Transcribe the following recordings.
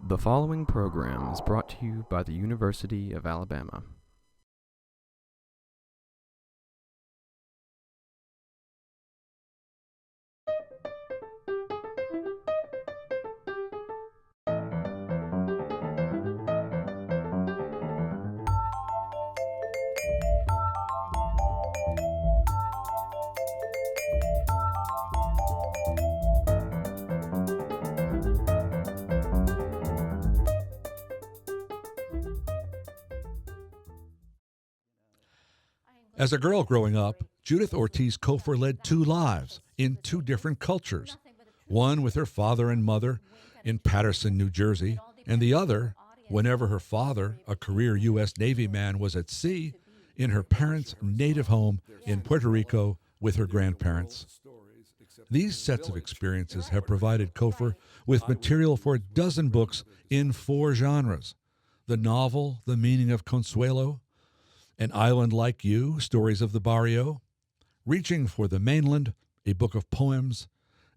The following program is brought to you by the University of Alabama. As a girl growing up, Judith Ortiz Cofer led two lives in two different cultures. One with her father and mother in Paterson, New Jersey, and the other, whenever her father, a career U.S. Navy man, was at sea, in her parents' native home in Puerto Rico with her grandparents. These sets of experiences have provided Cofer with material for a dozen books in 4 genres: the novel, The Meaning of Consuelo; An Island Like You, Stories of the Barrio; Reaching for the Mainland, a book of poems;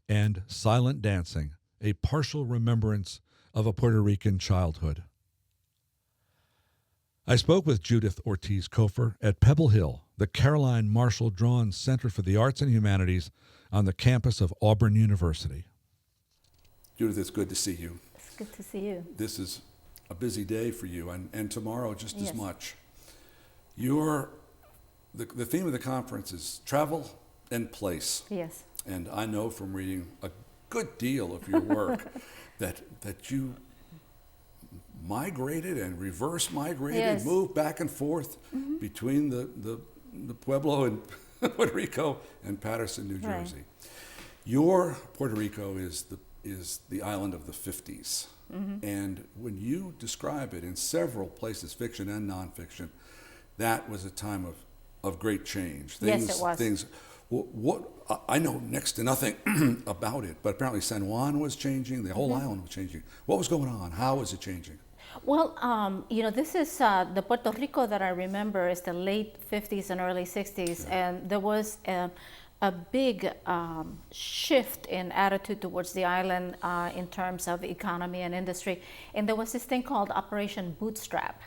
and Silent Dancing, a partial remembrance of a Puerto Rican childhood. I spoke with Judith Ortiz Cofer at Pebble Hill, the Caroline Marshall Drawn Center for the Arts and Humanities on the campus of Auburn University. Judith, it's good to see you. It's good to see you. This is a busy day for you, and tomorrow just Yes. as much. The theme of the conference is travel and place. Yes. And I know from reading a good deal of your work that you migrated and reverse migrated, Yes. moved back and forth between the Pueblo in Puerto Rico and Paterson, New Right. Jersey. Your Puerto Rico is the island of the 50s. And when you describe it in several places, fiction and nonfiction, that was a time of great change. Yes, it was. I know next to nothing about it, but apparently San Juan was changing, the whole island was changing. What was going on? How was it changing? Well, this is the Puerto Rico that I remember is the late 50s and early 60s, and there was a big shift in attitude towards the island in terms of economy and industry. And there was this thing called Operation Bootstrap.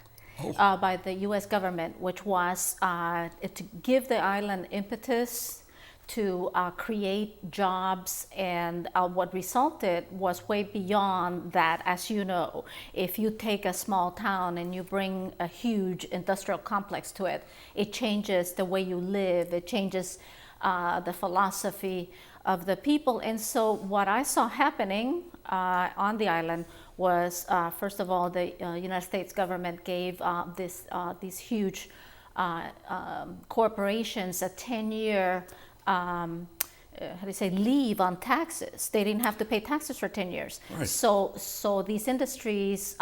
By the U.S. government, which was to give the island impetus to create jobs, and what resulted was way beyond that. As you know, if you take a small town and you bring a huge industrial complex to it, it changes the way you live, it changes the philosophy of the people. And so what I saw happening on the island was, first of all, the United States government gave these huge corporations a 10-year leave on taxes. They didn't have to pay taxes for 10 years. Right. So these industries,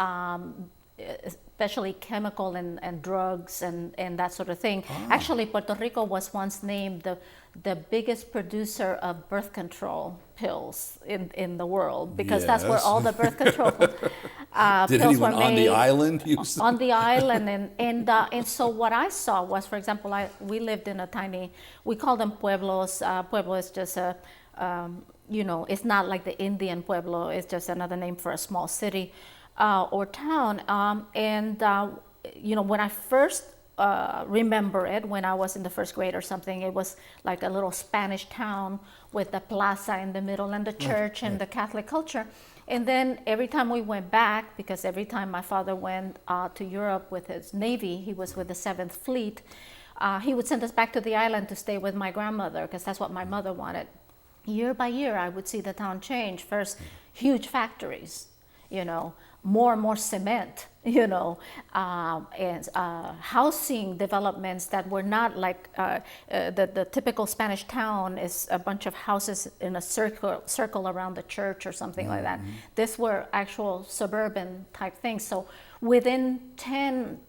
especially chemical and drugs and that sort of thing. Actually, Puerto Rico was once named the biggest producer of birth control pills in the world, because that's where Yes. all the birth control Did pills were anyone on the made. island use them? On the island, and so what I saw was, for example, we lived in a tiny, we call them pueblos. Pueblo is just it's not like the Indian pueblo. It's just another name for a small city or town. When I first remember it, when I was in the first grade or something, it was like a little Spanish town with the plaza in the middle and the church and the Catholic culture. And then every time we went back, because every time my father went to Europe with his Navy, he was with the 7th Fleet, he would send us back to the island to stay with my grandmother, because that's what my mother wanted. Year by year, I would see the town change. First, huge factories, more and more cement, and housing developments that were not like the typical Spanish town is a bunch of houses in a circle around the church or something like that. These were actual suburban type things. So within 10,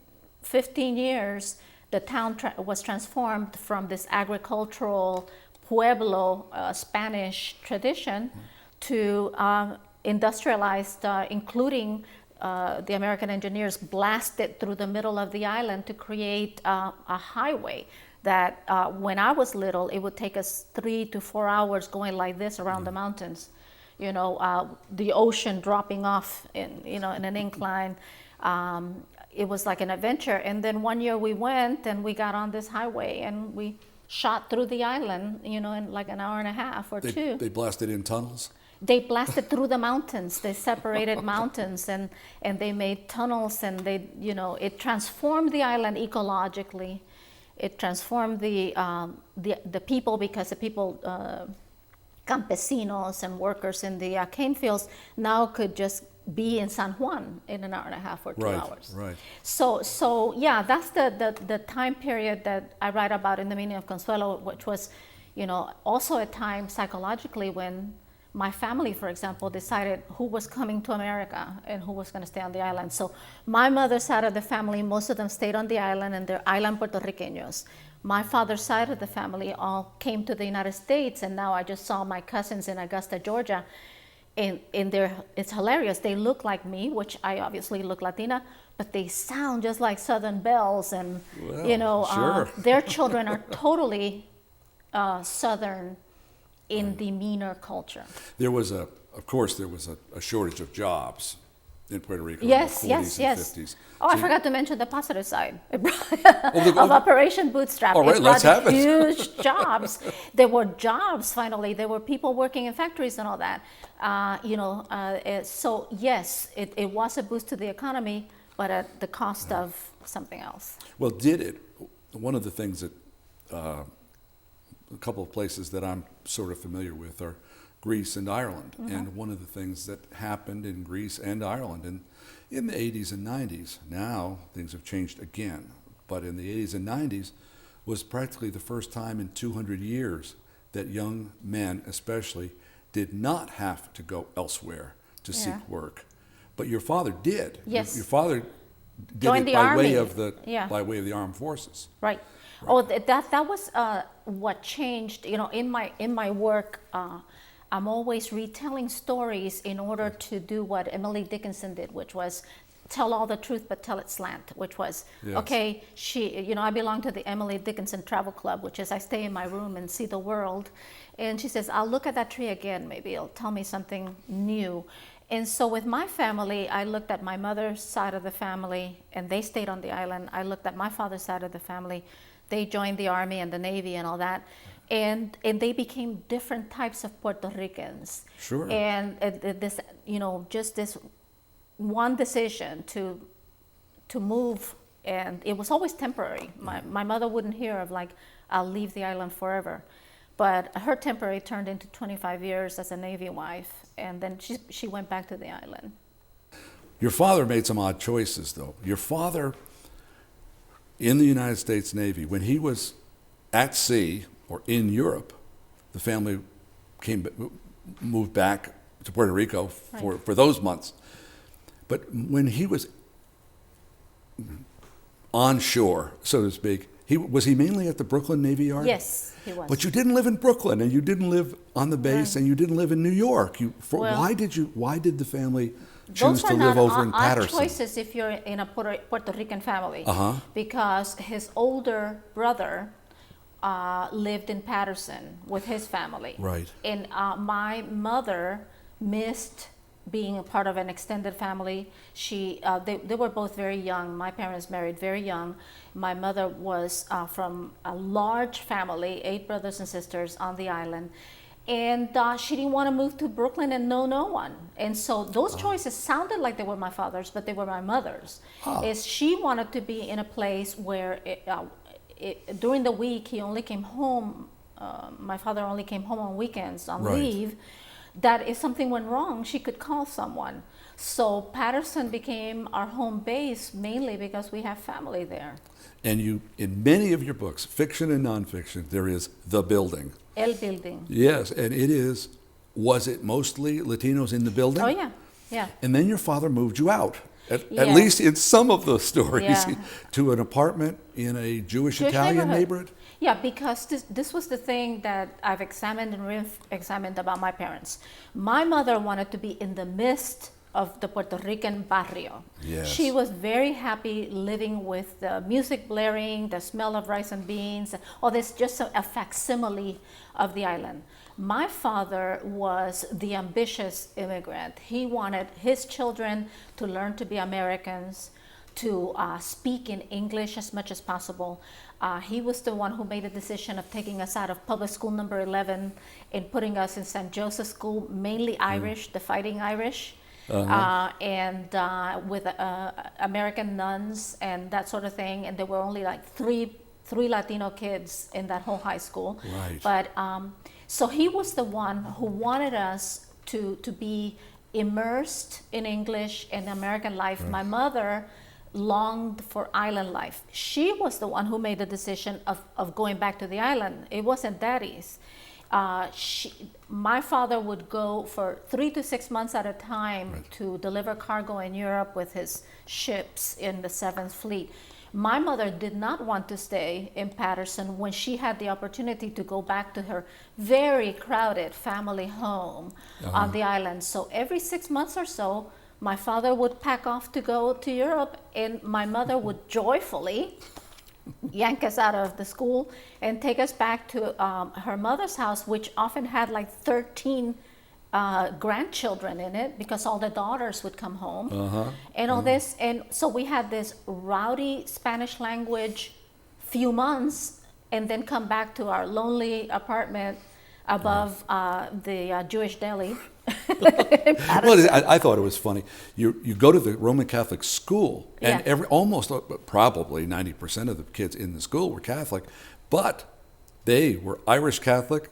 15 years, the town was transformed from this agricultural Pueblo Spanish tradition to industrialized, including the American engineers blasted through the middle of the island to create a highway that when I was little, it would take us 3 to 4 hours going like this around the mountains, the ocean dropping off in an incline. It was like an adventure. And then one year we went and we got on this highway and we shot through the island, in like an hour and a half or two. They blasted in tunnels? They blasted through the mountains. They separated mountains and they made tunnels, and it transformed the island ecologically. It transformed the people, because the people, campesinos and workers in the cane fields now could just be in San Juan in an hour and a half or 2 hours. Right. So yeah, that's the time period that I write about in The Meaning of Consuelo, which was, also a time psychologically when my family, for example, decided who was coming to America and who was going to stay on the island. So my mother's side of the family, most of them stayed on the island, and they're island Puerto Ricanos. My father's side of the family all came to the United States, and now I just saw my cousins in Augusta, Georgia, and it's hilarious. They look like me, which I obviously look Latina, but they sound just like Southern belles, and sure. Their children are totally Southern in demeanor culture. There was a shortage of jobs in Puerto Rico Yes, in the 40s and 50s. Oh, I forgot to mention the positive side of Operation Bootstrap. All right, it let's have it. Huge jobs. There were jobs, finally. There were people working in factories and all that. So yes, it was a boost to the economy, but at the cost of something else. Well, one of the things that a couple of places that I'm sort of familiar with are Greece and Ireland. Mm-hmm. And one of the things that happened in Greece and Ireland in the 80s and 90s, now things have changed again, but in the 80s and 90s was practically the first time in 200 years that young men especially did not have to go elsewhere to seek work. But your father did. Yes. Your father did Joined it the by army. by way of the armed forces. Right. Oh, that was what changed. In my work, I'm always retelling stories in order to do what Emily Dickinson did, which was tell all the truth but tell it slant. Which was okay. I belong to the Emily Dickinson Travel Club, which is I stay in my room and see the world. And she says, I'll look at that tree again. Maybe it'll tell me something new. And so with my family, I looked at my mother's side of the family, and they stayed on the island. I looked at my father's side of the family. They joined the Army and the Navy and all that. And they became different types of Puerto Ricans. Sure. And this, just this one decision to move, and it was always temporary. My mother wouldn't hear of like, I'll leave the island forever. But her temporary turned into 25 years as a Navy wife, and then she went back to the island. Your father made some odd choices, though. Your father, in the United States Navy, when he was at sea or in Europe, the family moved back to Puerto Rico for those months. But when he was on shore, so to speak, was he mainly at the Brooklyn Navy Yard? Yes, he was. But you didn't live in Brooklyn, and you didn't live on the base, and you didn't live in New York. Why did the family choose to live over in Patterson? Those are not odd choices if you're in a Puerto Rican family. Because his older brother lived in Patterson with his family. Right. And my mother missed being a part of an extended family. They were both very young. My parents married very young. My mother was from a large family, 8 brothers and sisters on the island. And she didn't want to move to Brooklyn and know no one. And so those choices sounded like they were my father's, but they were my mother's. Is she wanted to be in a place where during the week he only came home, my father only came home on weekends on leave, that if something went wrong, she could call someone. So Patterson became our home base mainly because we have family there. And you, in many of your books, fiction and nonfiction, there is the building. El Building. Yes, and was it mostly Latinos in the building? Oh, yeah, yeah. And then your father moved you out, at least in some of those stories, to an apartment in a Jewish Italian neighborhood? Yeah, because this was the thing that I've examined and re-examined about my parents. My mother wanted to be in the midst of the Puerto Rican barrio. Yes. She was very happy living with the music blaring, the smell of rice and beans. Oh, there's just a facsimile of the island. My father was the ambitious immigrant. He wanted his children to learn to be Americans, to speak in English as much as possible. He was the one who made the decision of taking us out of public school number 11 and putting us in St. Joseph's School, mainly Irish, the Fighting Irish, and with American nuns and that sort of thing. And there were only like three Latino kids in that whole high school. Right. But so he was the one who wanted us to be immersed in English and American life. My mother longed for island life. She was the one who made the decision of going back to the island. It wasn't Daddy's. My father would go for 3 to 6 months at a time to deliver cargo in Europe with his ships in the 7th Fleet. My mother did not want to stay in Patterson when she had the opportunity to go back to her very crowded family home on the island. So every 6 months or so, my father would pack off to go to Europe, and my mother would joyfully yank us out of the school and take us back to her mother's house, which often had like 13 grandchildren in it because all the daughters would come home and all this. And so we had this rowdy Spanish language few months and then come back to our lonely apartment above the Jewish deli. Well, I thought it was funny. You go to the Roman Catholic school, and almost probably 90% of the kids in the school were Catholic, but they were Irish Catholic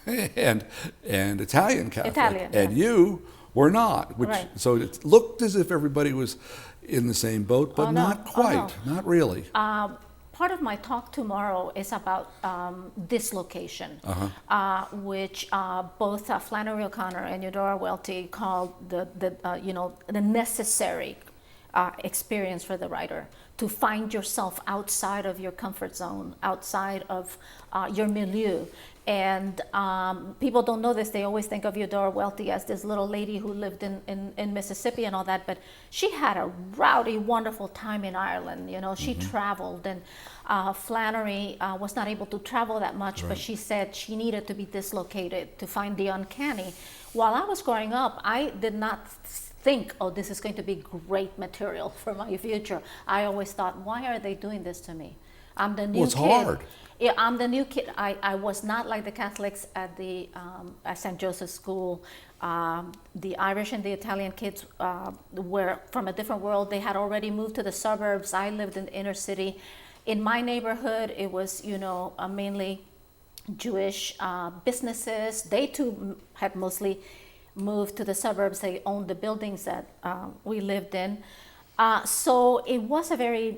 and Italian Catholic, and you were not. So it looked as if everybody was in the same boat, but not quite, not really. Part of my talk tomorrow is about dislocation, which both Flannery O'Connor and Eudora Welty called the necessary experience for the writer, to find yourself outside of your comfort zone, outside of your milieu. And people don't know this. They always think of Eudora Welty as this little lady who lived in Mississippi and all that, but she had a rowdy, wonderful time in Ireland. You know, she traveled, and Flannery was not able to travel that much, but she said she needed to be dislocated to find the uncanny. While I was growing up, I did not think, oh, this is going to be great material for my future. I always thought, why are they doing this to me? I'm the new kid. Well, it's hard. Yeah, I'm the new kid. I was not like the Catholics at the at St. Joseph's School. The Irish and the Italian kids were from a different world. They had already moved to the suburbs. I lived in the inner city. In my neighborhood, it was, mainly Jewish businesses. They too had mostly moved to the suburbs. They owned the buildings that we lived in. So it was a very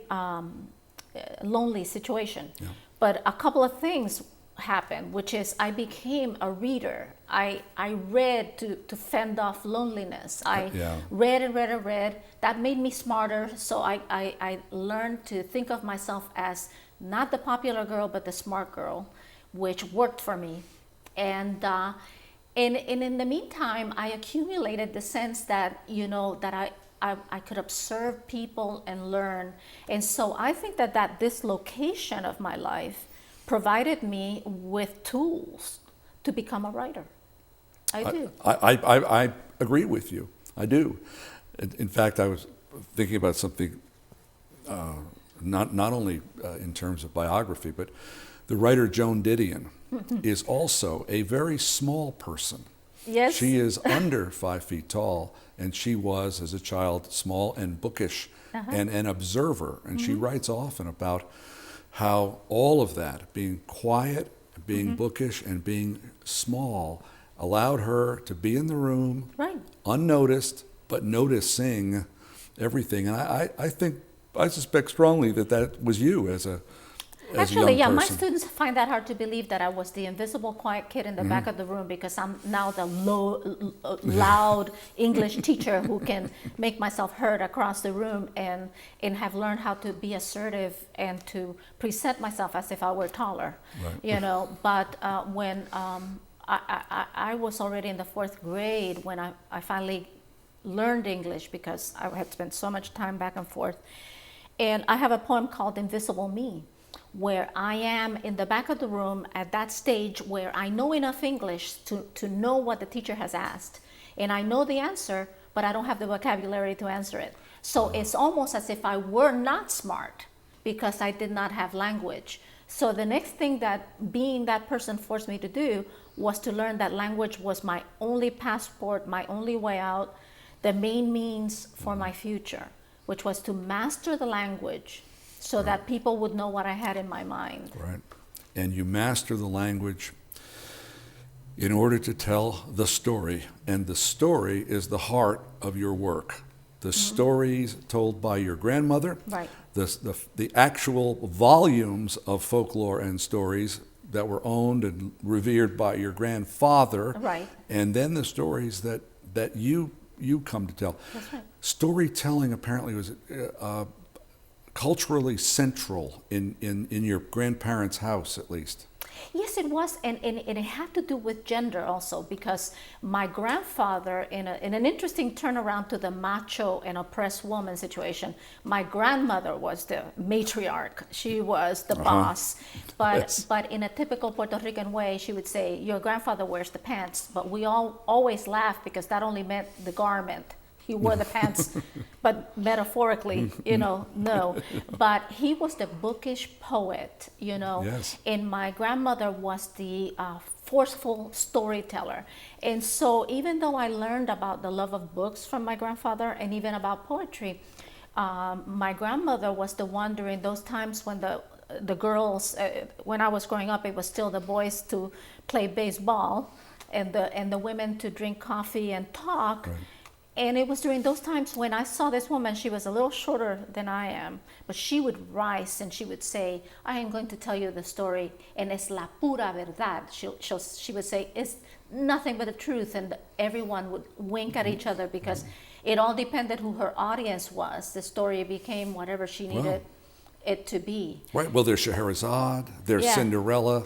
lonely situation. Yeah. But a couple of things happened, which is I became a reader. I read to fend off loneliness. I read and read and read. That made me smarter. So I learned to think of myself as not the popular girl, but the smart girl, which worked for me. And in the meantime, I accumulated the sense that, that I could observe people and learn. And so I think that dislocation of my life provided me with tools to become a writer. I do. I agree with you. I do. In fact, I was thinking about something, not only in terms of biography, but the writer Joan Didion is also a very small person. Yes. She is under 5 feet tall, and she was, as a child, small and bookish and an observer. And she writes often about how all of that, being quiet, being bookish, and being small, allowed her to be in the room, unnoticed, but noticing everything. And I suspect strongly that was you as a Actually, young person. My students find that hard to believe that I was the invisible quiet kid in the back of the room, because I'm now the loud English teacher who can make myself heard across the room and have learned how to be assertive and to present myself as if I were taller, But when I was already in the 4th grade when I finally learned English, because I had spent so much time back and forth. And I have a poem called Invisible Me, where I am in the back of the room at that stage where I know enough English to know what the teacher has asked. And I know the answer, but I don't have the vocabulary to answer it. So it's almost as if I were not smart because I did not have language. So the next thing that being that person forced me to do was to learn that language was my only passport, my only way out, the main means for my future, which was to master the language so that people would know what I had in my mind. Right. And you master the language in order to tell the story. And the story is the heart of your work. The stories told by your grandmother, Right. the actual volumes of folklore and stories that were owned and revered by your grandfather, Right. and then the stories that you come to tell. That's right. Storytelling apparently was culturally central in your grandparents' house, at least. Yes, it was, and it had to do with gender also, because my grandfather, in an interesting turnaround to the macho and oppressed woman situation, my grandmother was the matriarch. She was the boss, but Yes. but in a typical Puerto Rican way, she would say, "Your grandfather wears the pants," but we all always laugh because that only meant the garment. He wore the pants, but metaphorically, no. But he was the bookish poet, Yes. and my grandmother was the forceful storyteller. And so even though I learned about the love of books from my grandfather and even about poetry, my grandmother was the one during those times when the girls, when I was growing up, it was still the boys to play baseball and the women to drink coffee and talk. Right. And it was during those times when I saw this woman. She was a little shorter than I am, but she would rise and she would say, "I am going to tell you the story, and es la pura verdad." She would say, "It's nothing but the truth," and everyone would wink at each other because it all depended who her audience was. The story became whatever she needed it to be. Right. Well, there's Scheherazade, there's Yeah. Cinderella,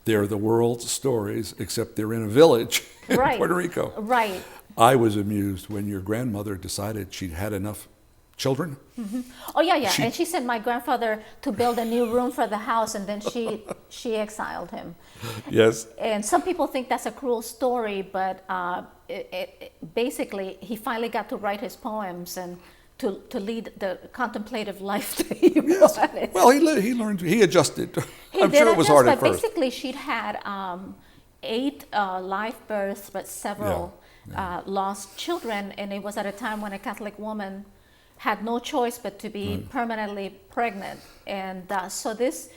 they're the world's stories, except they're in a village in Right. Puerto Rico. Right. I was amused when your grandmother decided she'd had enough children. Oh yeah. And she sent my grandfather to build a new room for the house, and then she exiled him. Yes. And some people think that's a cruel story, but basically he finally got to write his poems and to lead the contemplative life that he wanted. Well, he learned, he adjusted. He I'm did sure it was hard but at first. basically she'd had 8 live births, but several lost children, and it was at a time when a Catholic woman had no choice but to be permanently pregnant, and so this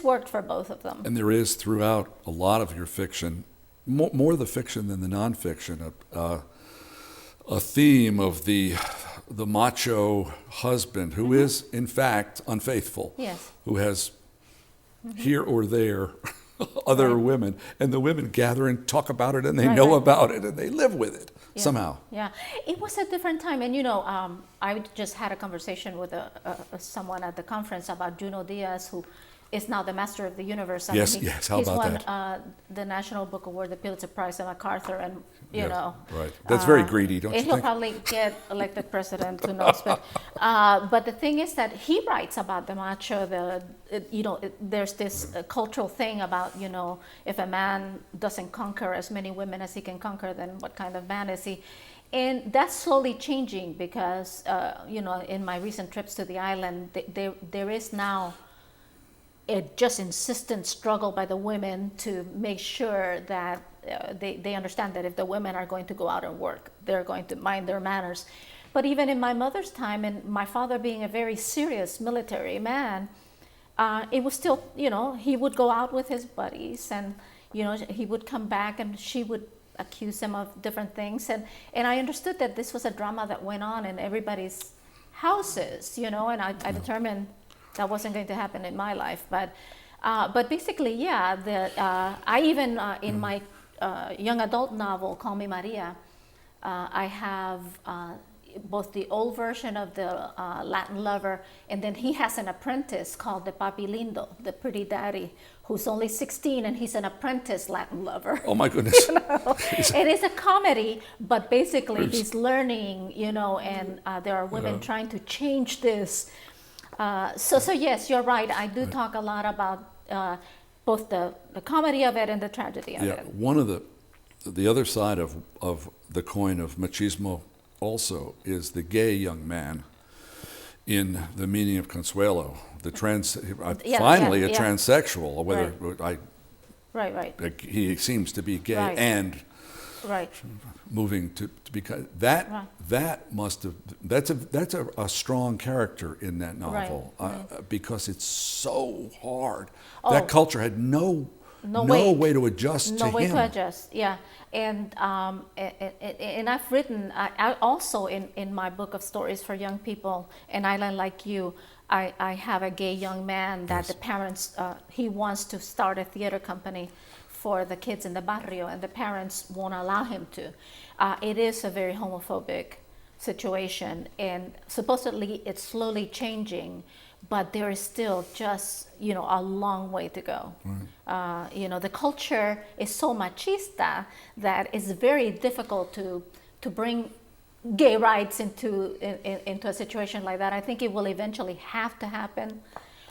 worked for both of them. And there is throughout a lot of your fiction, more the fiction than the nonfiction, a theme of the macho husband who is in fact unfaithful, Yes. who has here or there other Right. women, and the women gather and talk about it, and they Right, know right. about it, and they live with it Yeah. somehow. Yeah, it was a different time, and I just had a conversation with someone at the conference about Junot Diaz, who is now the master of the universe. Yes, yes, how he's about won that? The National Book Award, the Pulitzer Prize, and MacArthur, and Yeah, right. That's very greedy, don't you and he'll think? probably get elected president, who knows? But the thing is that he writes about the macho. There's this cultural thing about if a man doesn't conquer as many women as he can conquer, then what kind of man is he? And that's slowly changing because in my recent trips to the island, there is now a just insistent struggle by the women to make sure that they understand that if the women are going to go out and work, they're going to mind their manners. But even in my mother's time, and my father being a very serious military man, it was still, he would go out with his buddies, and he would come back and she would accuse him of different things, and I understood that this was a drama that went on in everybody's houses, and I determined that wasn't going to happen in my life. But basically, yeah, I even in my young adult novel, Call Me Maria, I have both the old version of the Latin lover, and then he has an apprentice called the Papi Lindo, the pretty daddy, who's only 16, and he's an apprentice Latin lover. Oh my goodness. It is a comedy, but basically he's learning, and there are women trying to change this So yes, you're right. I do talk a lot about both the comedy of it and the tragedy of Yeah, it. one of the other side of the coin of machismo also is the gay young man in The Meaning of Consuelo, the finally a transsexual, whether Right. he seems to be gay Right. and Right. moving to because that Right. that must have that's a strong character in that novel because it's so hard. That culture had no way to adjust to him. No way to adjust, yeah. And I've written, I also in my book of stories for young people, An Island Like You, I have a gay young man that the parents, he wants to start a theater company for the kids in the barrio, and the parents won't allow him to. It is a very homophobic situation, and supposedly it's slowly changing, but there is still just, a long way to go. Right. The culture is so machista that it's very difficult to bring gay rights into a situation like that. I think it will eventually have to happen,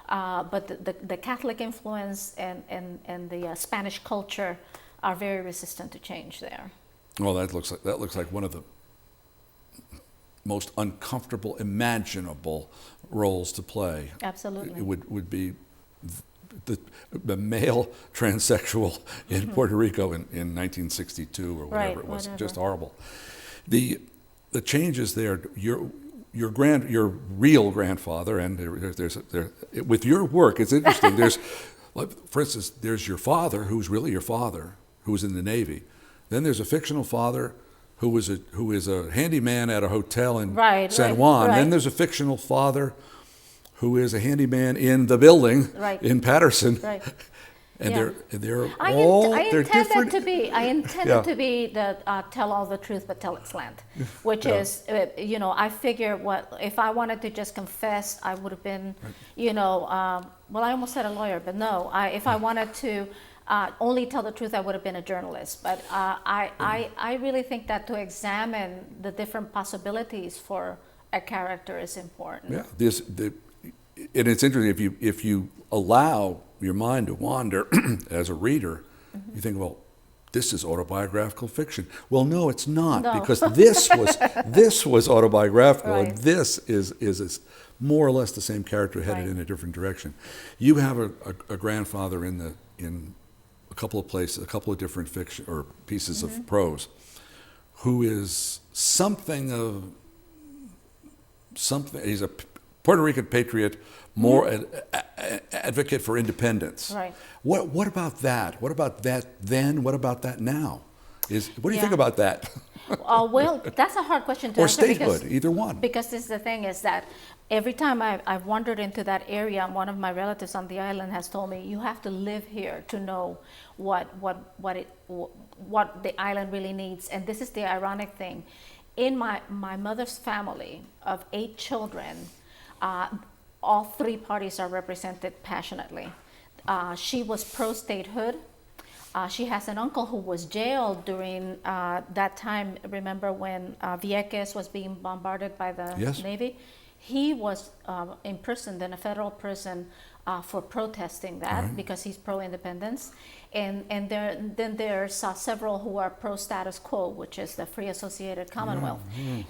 but the Catholic influence and the Spanish culture are very resistant to change there. Well, that looks like one of the most uncomfortable imaginable roles to play. Absolutely. It would be the male transsexual in Puerto Rico in 1962 or whatever it was. Just horrible. The changes there, your real grandfather, and there's with your work, it's interesting. There's, for instance, there's your father, who's really your father, who was in the Navy. Then there's a fictional father who is a handyman at a hotel in San Juan. Then there's a fictional father who is a handyman in the building in Patterson. Right. And they're different. I intended to be the tell all the truth but tell it slant, which is, I figure if I wanted to just confess, I would have been, well, I almost said a lawyer, but no, if I wanted to only tell the truth, I would have been a journalist. But I really think that to examine the different possibilities for a character is important. Yeah, and it's interesting if you allow your mind to wander as a reader, you think, well, this is autobiographical fiction. Well, no, it's not, because this was autobiographical, and this is more or less the same character headed in a different direction. You have a grandfather in a couple of places, a couple of different fiction or pieces of prose, who is something. He's a Puerto Rican patriot, more an advocate for independence. Right. What about that? What about that then? What about that now? What do you think about that? Well, that's a hard question to answer. Or statehood, either one. Because the thing is that every time I've wandered into that area, one of my relatives on the island has told me, you have to live here to know what the island really needs. And this is the ironic thing. In my mother's family of 8 children, all 3 parties are represented passionately. She was pro-statehood. She has an uncle who was jailed during that time. Remember when Vieques was being bombarded by the Navy? He was imprisoned in a federal prison for protesting that because he's pro-independence. And there's several who are pro-status quo, which is the free associated commonwealth.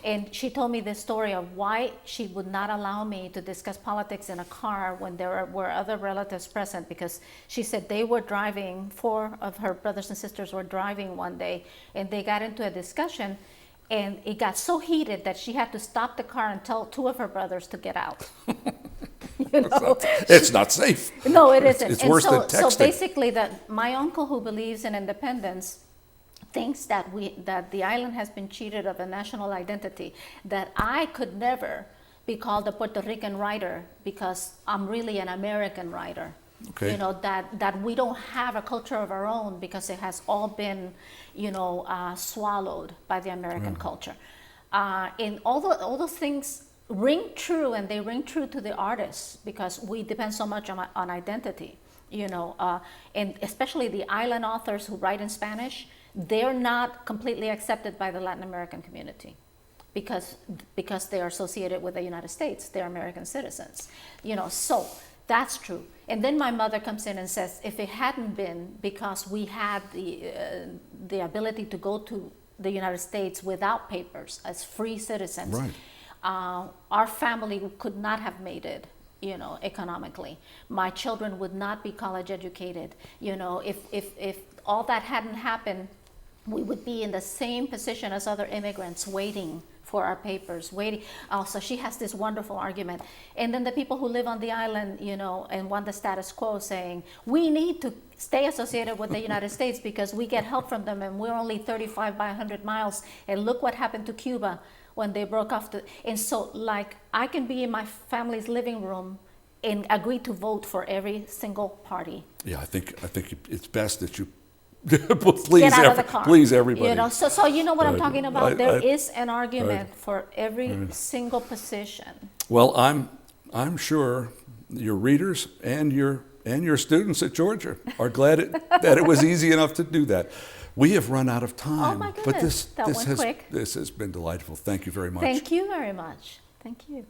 And she told me this story of why she would not allow me to discuss politics in a car when there were other relatives present, because she said they were driving, 4 of her brothers and sisters were driving one day, and they got into a discussion, and it got so heated that she had to stop the car and tell 2 of her brothers to get out. It's not safe. No, it isn't. It's worse than texting. So basically, my uncle, who believes in independence, thinks that the island has been cheated of a national identity, that I could never be called a Puerto Rican writer because I'm really an American writer. Okay. That we don't have a culture of our own because it has all been, swallowed by the American culture. And all those things ring true, and they ring true to the artists because we depend so much on identity, and especially the island authors who write in Spanish, they're not completely accepted by the Latin American community. because they are associated with the United States. They're American citizens. So that's true. And then my mother comes in and says, if it hadn't been because we had the ability to go to the United States without papers as free citizens, Right. Our family could not have made it, economically. My children would not be college educated. If all that hadn't happened, we would be in the same position as other immigrants, waiting for our papers, waiting. So she has this wonderful argument. And then the people who live on the island, and want the status quo, saying, we need to stay associated with the United States because we get help from them, and we're only 35 by 100 miles. And look what happened to Cuba when they broke off. And so, I can be in my family's living room and agree to vote for every single party. Yeah, I think it's best that you please, get out of the car. Please, everybody. So you know what I'm talking about. There is an Right. argument for every single position. Well, I'm sure your readers and your students at Georgia are glad that it was easy enough to do that. We have run out of time. Oh my but goodness, that went quick. This has been delightful. Thank you very much. Thank you very much. Thank you.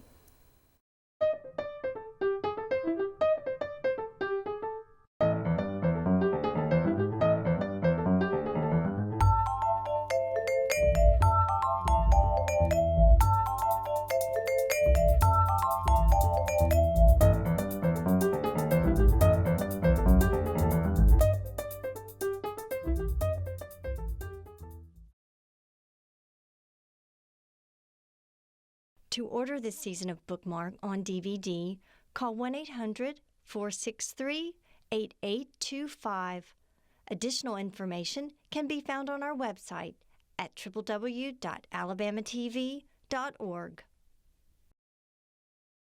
To order this season of Bookmark on DVD, call 1-800-463-8825. Additional information can be found on our website at www.alabamatv.org.